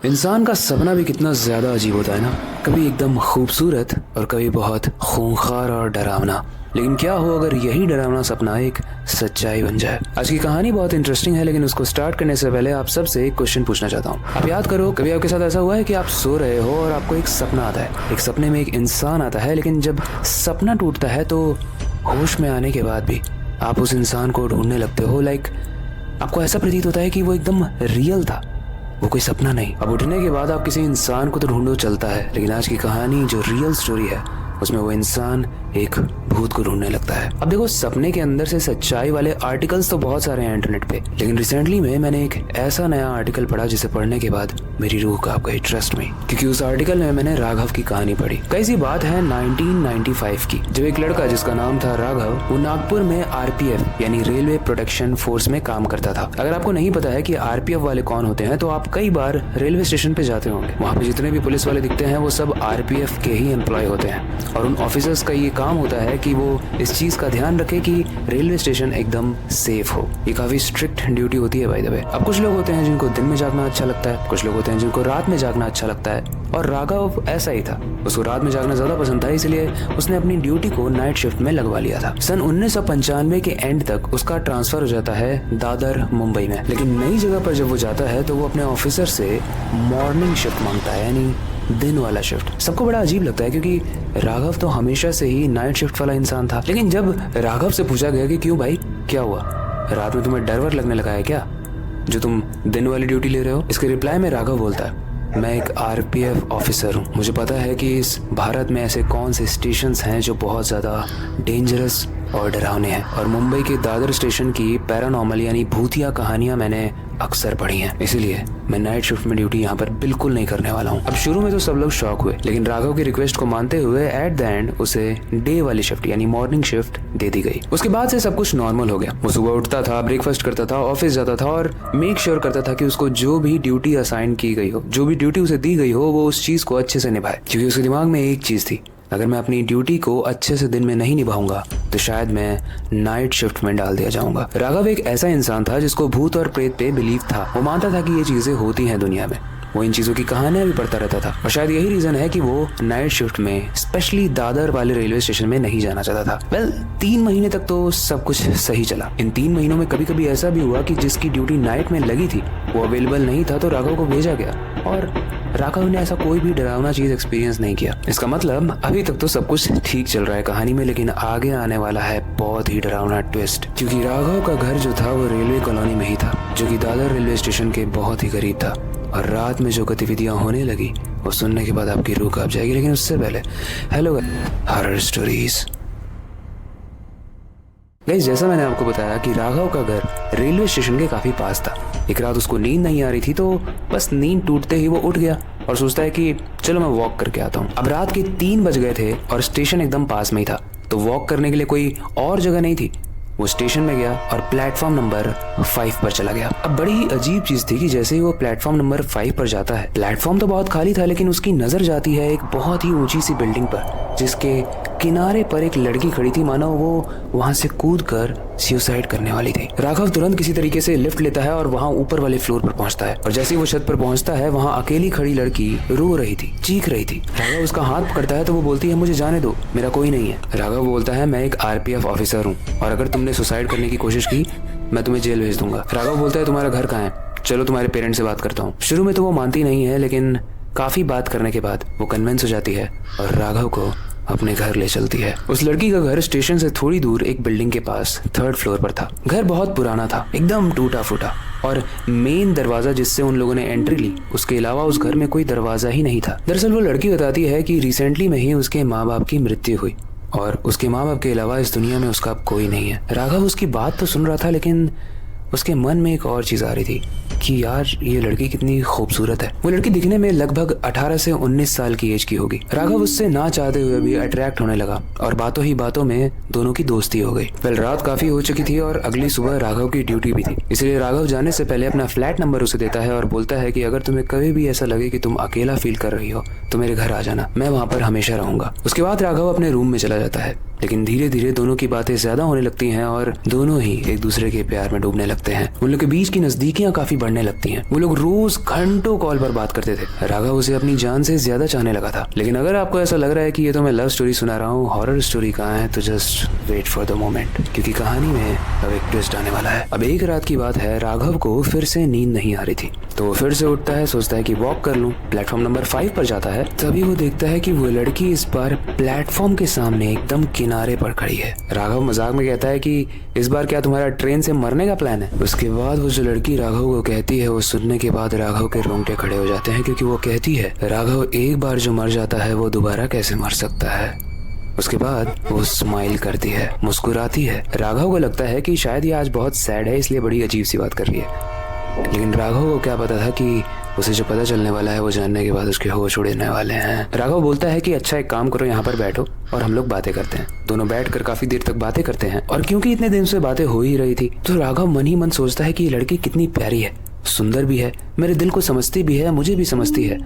इंसान का सपना भी कितना ज्यादा अजीब होता है ना। कभी एकदम खूबसूरत और कभी बहुत खूंखार और डरावना। लेकिन क्या हो अगर यही डरावना सपना एक सच्चाई बन जाए। आज की कहानी बहुत इंटरेस्टिंग है, लेकिन उसको स्टार्ट करने से पहले आप सबसे एक क्वेश्चन पूछना चाहता हूँ। आप याद करो, कभी आपके साथ ऐसा हुआ है कि आप सो रहे हो और आपको एक सपना आता है। एक सपने में एक इंसान आता है, लेकिन जब सपना टूटता है तो होश में आने के बाद भी आप उस इंसान को ढूंढने लगते हो। आपको ऐसा प्रतीत होता है कि वो एकदम रियल था, वो कोई सपना नहीं। अब उठने के बाद आप किसी इंसान को तो ढूंढो चलता है, लेकिन आज की कहानी जो रियल स्टोरी है उसमें वो इंसान एक भूत को ढूंढने लगता है। अब देखो, सपने के अंदर से सच्चाई वाले आर्टिकल्स तो बहुत सारे हैं इंटरनेट पे, लेकिन रिसेंटली में मैंने एक ऐसा नया आर्टिकल पढ़ा जिसे पढ़ने के बाद मेरी रूह कांप गई, ट्रस्ट मी। क्योंकि उस आर्टिकल में मैंने राघव की कहानी पढ़ी। कई सी बात है 1995 की, जब एक लड़का जिसका नाम था राघव, वो नागपुर में आरपीएफ यानी रेलवे प्रोटेक्शन फोर्स में काम करता था। अगर आपको नहीं पता है कि आरपीएफ वाले कौन होते हैं तो आप कई बार रेलवे स्टेशन पे जाते होंगे। वहाँ पे जितने भी पुलिस वाले दिखते हैं वो सब आरपीएफ के ही एम्प्लॉय होते हैं, और उन ऑफिसर्स का ये काम होता है कि वो इस चीज का ध्यान रखे कि रेलवे स्टेशन एकदम सेफ हो। ये काफी स्ट्रिक्ट ड्यूटी होती है बाय द वे। अब कुछ लोग होते हैं जिनको दिन में जागना अच्छा लगता है, कुछ लोग होते हैं जिनको रात में जागना अच्छा लगता है, और राघव ऐसा ही था। उसको रात में जागना ज्यादा पसंद था, इसलिए उसने अपनी ड्यूटी को नाइट शिफ्ट में लगवा लिया था। सन 1995 के एंड तक उसका ट्रांसफर हो जाता है दादर मुंबई में। लेकिन नई जगह पर जब वो जाता है तो वो अपने ऑफिसर से मॉर्निंग शिफ्ट मांगता है, यानी दिन वाला शिफ्ट। सबको बड़ा अजीब लगता है क्योंकि राघव तो हमेशा से ही नाइट शिफ्ट वाला इंसान था। लेकिन जब राघव से पूछा गया कि क्यों भाई, क्या हुआ, रात में तुम्हें डर वर लगने लगा है क्या जो तुम दिन वाली ड्यूटी ले रहे हो? इसके रिप्लाई में राघव बोलता है, मैं एक आरपीएफ ऑफिसर हूँ। मुझे पता है कि इस भारत में ऐसे कौन से स्टेशंस हैं जो बहुत ज्यादा डेंजरस और डरावने हैं, और मुंबई के दादर स्टेशन की पैरानॉर्मल यानी भूतिया कहानियां मैंने अक्सर पढ़ी हैं, इसीलिए मैं नाइट शिफ्ट में ड्यूटी यहाँ पर बिल्कुल नहीं करने वाला हूँ। अब शुरू में तो सब लोग शॉक हुए, लेकिन राघव की रिक्वेस्ट को मानते हुए एट द एंड उसे डे वाली शिफ्ट यानी मॉर्निंग शिफ्ट दे दी गई। उसके बाद से सब कुछ नॉर्मल हो गया। वो सुबह उठता था, ब्रेकफास्ट करता था, ऑफिस जाता था और मेक श्योर करता था कि उसको जो भी ड्यूटी असाइन की गई हो, जो भी ड्यूटी उसे दी गई हो, वो उस चीज को अच्छे से निभाए। क्योंकि उसके दिमाग में एक चीज थी, अगर मैं अपनी ड्यूटी को अच्छे से दिन में नहीं निभाऊंगा तो शायद मैं नाइट शिफ्ट में डाल दिया जाऊंगा। राघव एक ऐसा इंसान था जिसको भूत और प्रेत पे बिलीव था। वो मानता था कि ये चीजें होती हैं दुनिया में। वो इन चीजों की कहानियां भी पढ़ता रहता था, और शायद यही रीजन है कि वो नाइट शिफ्ट में स्पेशली दादर वाले रेलवे स्टेशन में नहीं जाना चाहता था। वेल, 3 महीने तक तो सब कुछ सही चला। इन 3 महीनों में कभी कभी ऐसा भी हुआ कि जिसकी ड्यूटी नाइट में लगी थी वो अवेलेबल नहीं था, तो राघव को भेजा गया, और राघव ने ऐसा कोई भी डरावना चीज एक्सपीरियंस नहीं किया। इसका मतलब अभी तक तो सब कुछ ठीक चल रहा है कहानी में, लेकिन आगे आने वाला है बहुत ही डरावना ट्विस्ट। क्योंकि राघव का घर जो था वो रेलवे कॉलोनी में ही था, जो कि दादर रेलवे स्टेशन के बहुत ही करीब था। और रात में जो गतिविधियां होने लगी वो सुनने के बाद आपकी रूह कांप जाएगी। लेकिन उससे पहले हेलो हॉरर स्टोरीज। गाइस, जैसा मैंने आपको बताया कि राघव का घर रेलवे स्टेशन के काफी पास था। एक रात उसको नींद नहीं आ रही थी, तो बस नींद टूटते ही वो उठ गया और सोचता है कि चलो मैं वॉक करके आता हूँ। अब रात के 3 बज गए थे और स्टेशन एकदम पास में ही था, तो वॉक करने के लिए कोई और जगह नहीं थी। वो स्टेशन में गया और प्लेटफॉर्म नंबर 5 पर चला गया। अब बड़ी ही अजीब चीज थी कि जैसे ही वो प्लेटफॉर्म नंबर 5 पर जाता है, प्लेटफॉर्म तो बहुत खाली था, लेकिन उसकी नजर जाती है एक बहुत ही ऊंची सी बिल्डिंग पर, जिसके किनारे पर एक लड़की खड़ी थी, मानो वो वहां से कूद कर सुसाइड करने वाली थी। राघव तुरंत किसी तरीके से लिफ्ट लेता है और वहां ऊपर वाले फ्लोर पर पहुंचता है, और जैसे ही वो छत पर पहुंचता है वहां अकेली खड़ी लड़की रो रही थी, चीख रही थी। राघव उसका हाथ पकड़ता है तो वो बोलती है, मुझे जाने दो, मेरा कोई नहीं है। राघव बोलता है, मैं एक आरपीएफ ऑफिसर हूँ, और अगर तुमने सुसाइड करने की कोशिश की मैं तुम्हें जेल भेज दूंगा। राघव बोलता है, तुम्हारा घर कहाँ है, चलो तुम्हारे पेरेंट्स से बात करता हूँ। शुरू में तो वो मानती नहीं है, लेकिन काफी बात करने के बाद वो कन्विंस हो जाती है और राघव को अपने घर ले चलती है। उस लड़की का घर स्टेशन से थोड़ी दूर एक बिल्डिंग के पास 3rd फ्लोर पर था। घर बहुत पुराना था, एकदम टूटा फूटा, और मेन दरवाजा जिससे उन लोगों ने एंट्री ली, उसके अलावा उस घर में कोई दरवाजा ही नहीं था। दरअसल वो लड़की बताती है कि रिसेंटली में ही उसके माँ बाप की मृत्यु हुई, और उसके माँ बाप के अलावा इस दुनिया में उसका कोई नहीं है। राघव उसकी बात तो सुन रहा था, लेकिन उसके मन में एक और चीज आ रही थी कि यार ये लड़की कितनी खूबसूरत है। वो लड़की दिखने में लगभग 18 से 19 साल की एज की होगी। राघव उससे ना चाहते हुए भी अट्रैक्ट होने लगा, और बातों ही बातों में दोनों की दोस्ती हो गई। वेल, रात काफी हो चुकी थी और अगली सुबह राघव की ड्यूटी भी थी, इसलिए राघव जाने से पहले अपना फ्लैट नंबर उसे देता है और बोलता है कि अगर तुम्हें कभी भी ऐसा लगे कि तुम अकेला फील कर रही हो तो मेरे घर आ जाना, मैं वहाँ पर हमेशा रहूंगा। उसके बाद राघव अपने रूम में चला जाता है। लेकिन धीरे धीरे दोनों की बातें ज्यादा होने लगती हैं और दोनों ही एक दूसरे के प्यार में डूबने लगते हैं। उन लोग के बीच की नजदीकियां काफी बढ़ने लगती हैं। वो लोग रोज घंटों कॉल पर बात करते थे। राघव उसे अपनी जान से ज्यादा चाहने लगा था। लेकिन अगर आपको ऐसा लग रहा है कि ये तो मैं लव स्टोरी सुना रहा हूँ, हॉरर स्टोरी कहाँ है, तो just wait for the moment, क्योंकि कहानी में अब एक ट्विस्ट आने वाला है। अब एक रात की बात है, राघव को फिर से नींद नहीं आ रही थी, तो वो फिर से उठता है, सोचता है कि वॉक कर लूं। प्लेटफॉर्म नंबर 5 पर जाता है, तभी वो देखता है कि वो लड़की इस बार प्लेटफॉर्म के सामने एकदम किनारे पर खड़ी है। राघव मजाक में कहता है कि इस बार क्या तुम्हारा ट्रेन से मरने का प्लान है। उसके बाद वो जो लड़की राघव को कहती है, वो सुनने के बाद राघव के रोंगटे खड़े हो जाते हैं, क्योंकि वो कहती है राघव एक बार जो मर जाता है वो दोबारा कैसे मर सकता है। उसके बाद वो स्माइल करती है, मुस्कुराती है। राघव को लगता है कि शायद ये आज बहुत सैड है, इसलिए बड़ी अजीब सी बात कर रही है। लेकिन राघव को क्या पता था कि उसे जो पता चलने वाला है वो जानने के बाद उसके होश उड़ने वाले हैं। राघव बोलता है कि अच्छा एक काम करो, यहाँ पर बैठो और हम लोग बातें करते हैं। दोनों बैठकर काफी देर तक बातें करते हैं, और क्योंकि इतने दिन से बातें हो ही रही थी, तो राघव मन ही मन सोचता है कि ये लड़की कितनी प्यारी है, सुंदर भी है, मेरे दिल को समझती भी है, मुझे भी समझती है।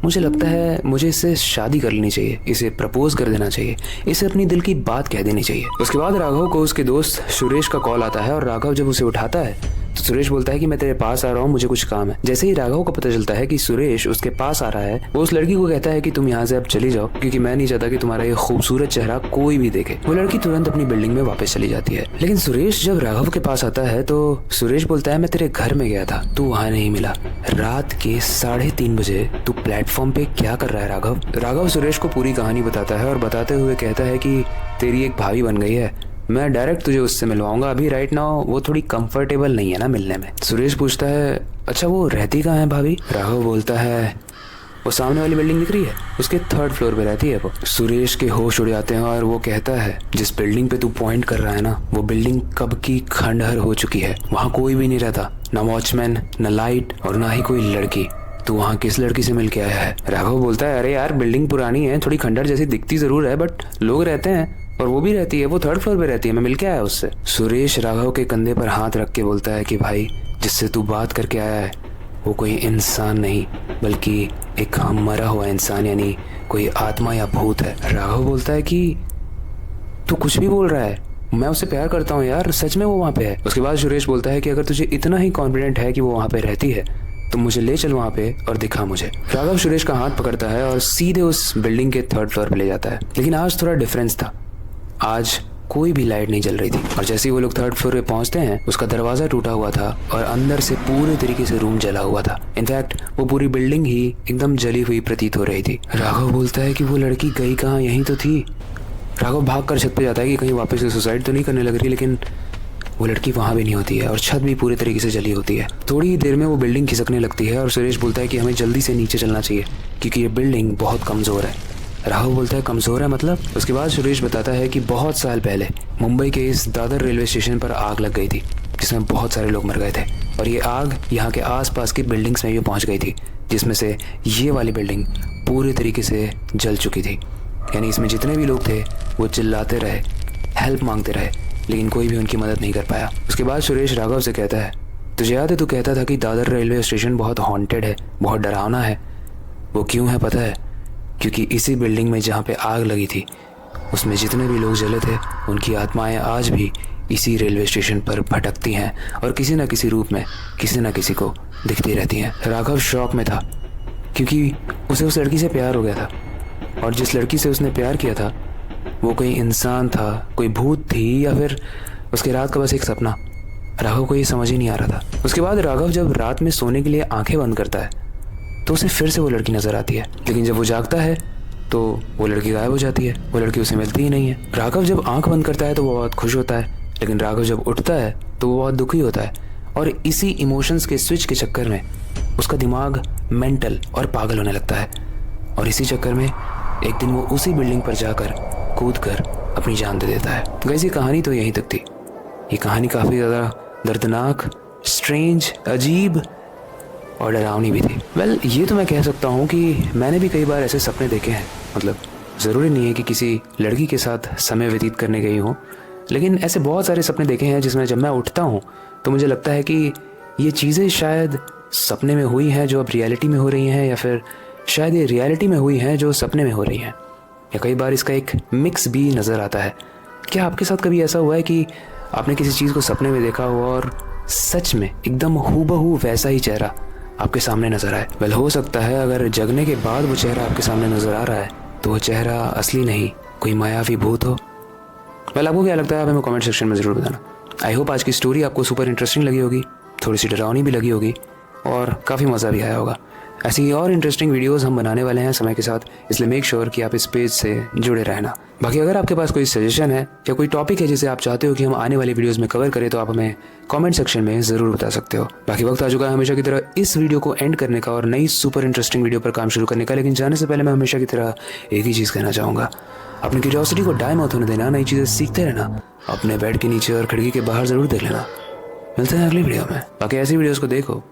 मुझे लगता है मुझे इससे शादी कर लेनी चाहिए, इसे प्रपोज कर देना चाहिए, इसे अपनी दिल की बात कह देनी चाहिए। उसके बाद राघव को उसके दोस्त सुरेश का कॉल आता है, और राघव जब उसे उठाता है तो सुरेश बोलता है कि मैं तेरे पास आ रहा हूँ, मुझे कुछ काम है। जैसे ही राघव को पता चलता है कि सुरेश उसके पास आ रहा है, वो उस लड़की को कहता है कि तुम यहाँ से अब चली जाओ, क्योंकि मैं नहीं चाहता कि तुम्हारा ये खूबसूरत चेहरा कोई भी देखे। वो लड़की तुरंत अपनी बिल्डिंग में वापस चली जाती है। लेकिन सुरेश जब राघव के पास आता है तो सुरेश बोलता है मैं तेरे घर में गया था, तू वहाँ नहीं मिला। रात के 3:30 बजे तू प्लेटफॉर्म पे क्या कर रहा है राघव? राघव सुरेश को पूरी कहानी बताता है, और बताते हुए कहता है कि तेरी एक भाभी बन गई है, मैं डायरेक्ट तुझे उससे मिलवाऊंगा। अभी राइट नाउ वो थोड़ी कंफर्टेबल नहीं है ना मिलने में। सुरेश पूछता है अच्छा वो रहती कहाँ है भाभी? राघव बोलता है वो सामने वाली बिल्डिंग दिख रही है, उसके 3rd फ्लोर पे रहती है वो। सुरेश के होश उड़ जाते हैं, और वो कहता है जिस बिल्डिंग पे तू पॉइंट कर रहा है ना, वो बिल्डिंग कब की खंडहर हो चुकी है, वहाँ कोई भी नहीं रहता, ना वॉचमैन, ना लाइट, और ना ही कोई लड़की। तू वहाँ किस लड़की से मिल के आया है? राघव बोलता है अरे यार बिल्डिंग पुरानी है, थोड़ी खंडहर जैसी दिखती जरूर है, बट लोग रहते हैं, और वो भी रहती है, वो 3rd फ्लोर पे रहती है, मैं मिल के आया उससे। सुरेश राघव के कंधे पर हाथ रख के बोलता है कि भाई जिससे तू बात करके आया है वो कोई इंसान नहीं, बल्कि एक मरा हुआ इंसान, यानी कोई आत्मा या भूत है। राघव बोलता है कि तू कुछ भी बोल रहा है, मैं उससे प्यार करता हूँ यार, सच में वो वहाँ पे है। उसके बाद सुरेश बोलता है कि अगर तुझे इतना ही कॉन्फिडेंट है कि वो वहाँ पे रहती है तो मुझे ले चल वहाँ पे और दिखा मुझे। राघव सुरेश का हाथ पकड़ता है और सीधे उस बिल्डिंग के 3rd फ्लोर पे ले जाता है। लेकिन आज थोड़ा डिफरेंस था, आज कोई भी लाइट नहीं जल रही थी, और जैसे ही वो लोग 3rd फ्लोर पे पहुंचते हैं उसका दरवाजा टूटा हुआ था और अंदर से पूरे तरीके से रूम जला हुआ था। इनफैक्ट वो पूरी बिल्डिंग ही एकदम जली हुई प्रतीत हो रही थी। राघव बोलता है कि वो लड़की गई कहाँ, यहीं तो थी। राघव भाग कर छत पे जाता है कि कहीं वापस से सुसाइड तो नहीं करने लग रही, लेकिन वो लड़की वहाँ भी नहीं होती है, और छत भी पूरे तरीके से जली होती है। थोड़ी ही देर में वो बिल्डिंग खिसकने लगती है, और सुरेश बोलता है कि हमें जल्दी से नीचे चलना चाहिए क्योंकि ये बिल्डिंग बहुत कमज़ोर है। राघव बोलता है कमज़ोर है मतलब? उसके बाद सुरेश बताता है कि बहुत साल पहले मुंबई के इस दादर रेलवे स्टेशन पर आग लग गई थी, जिसमें बहुत सारे लोग मर गए थे, और ये आग यहाँ के आसपास की बिल्डिंग्स में भी पहुँच गई थी, जिसमें से ये वाली बिल्डिंग पूरे तरीके से जल चुकी थी। यानी इसमें जितने भी लोग थे वो चिल्लाते रहे, हेल्प मांगते रहे, लेकिन कोई भी उनकी मदद नहीं कर पाया। उसके बाद सुरेश राघव से कहता है तुझे याद है तू कहता था कि दादर रेलवे स्टेशन बहुत हॉन्टेड है, बहुत डरावना है? वो क्यों है पता है? क्योंकि इसी बिल्डिंग में जहाँ पे आग लगी थी उसमें जितने भी लोग जले थे उनकी आत्माएं आज भी इसी रेलवे स्टेशन पर भटकती हैं, और किसी न किसी रूप में किसी न किसी को दिखती रहती हैं। राघव शॉक में था क्योंकि उसे उस लड़की से प्यार हो गया था, और जिस लड़की से उसने प्यार किया था वो कोई इंसान था, कोई भूत थी, या फिर उसकी रात का बस एक सपना। राघव को ये समझ ही नहीं आ रहा था। उसके बाद राघव जब रात में सोने के लिए आंखें बंद करता है तो उसे फिर से वो लड़की नजर आती है, लेकिन जब वो जागता है तो वो लड़की गायब हो जाती है, वो लड़की उसे मिलती ही नहीं है। राघव जब आंख बंद करता है तो वो बहुत खुश होता है, लेकिन राघव जब उठता है तो वो बहुत दुखी होता है, और इसी इमोशंस के स्विच के चक्कर में उसका दिमाग मेंटल और पागल होने लगता है, और इसी चक्कर में एक दिन वो उसी बिल्डिंग पर जाकर कूद कर अपनी जान दे देता है। गाइस ये कहानी तो यहीं तक थी। ये कहानी काफ़ी ज़्यादा दर्दनाक, स्ट्रेंज, अजीब और डरावनी भी थी। वेल ये तो मैं कह सकता हूँ कि मैंने भी कई बार ऐसे सपने देखे हैं। मतलब ज़रूरी नहीं है कि किसी लड़की के साथ समय व्यतीत करने गई हूँ, लेकिन ऐसे बहुत सारे सपने देखे हैं जिसमें जब मैं उठता हूँ तो मुझे लगता है कि ये चीज़ें शायद सपने में हुई हैं जो अब रियलिटी में हो रही हैं, या फिर शायद ये रियलिटी में हुई हैं जो सपने में हो रही हैं, या कई बार इसका एक मिक्स भी नज़र आता है। क्या आपके साथ कभी ऐसा हुआ है कि आपने किसी चीज़ को सपने में देखा हो और सच में एकदम हूबहू वैसा ही चेहरा आपके सामने नजर आए? वेल, हो सकता है अगर जगने के बाद वो चेहरा आपके सामने नजर आ रहा है तो वो चेहरा असली नहीं, कोई मायावी भूत हो। वेल, आपको क्या लगता है? आप हमें कमेंट सेक्शन में ज़रूर बताना। आई होप आज की स्टोरी आपको सुपर इंटरेस्टिंग लगी होगी, थोड़ी सी डरावनी भी लगी होगी और काफ़ी मज़ा भी आया होगा। ऐसी और इंटरेस्टिंग वीडियोस हम बनाने वाले हैं समय के साथ, इसलिए मेक श्योर कि आप इस पेज से जुड़े रहना। बाकी अगर आपके पास कोई सजेशन है या कोई टॉपिक है जिसे आप चाहते हो कि हम आने वाली वीडियोस में कवर करें तो आप हमें कमेंट सेक्शन में ज़रूर बता सकते हो। बाकी वक्त आ चुका है हमेशा की तरह इस वीडियो को एंड करने का और नई सुपर इंटरेस्टिंग वीडियो पर काम शुरू करने का। लेकिन जाने से पहले मैं हमेशा की तरह एक ही चीज़ कहना चाहूँगा, अपनी क्यूरियोसिटी को डाई मत होने देना, नई चीज़ें सीखते रहना, अपने बेड के नीचे और खिड़की के बाहर ज़रूर देख लेना। मिलते हैं अगली वीडियो में। बाकी ऐसी वीडियोस को देखो,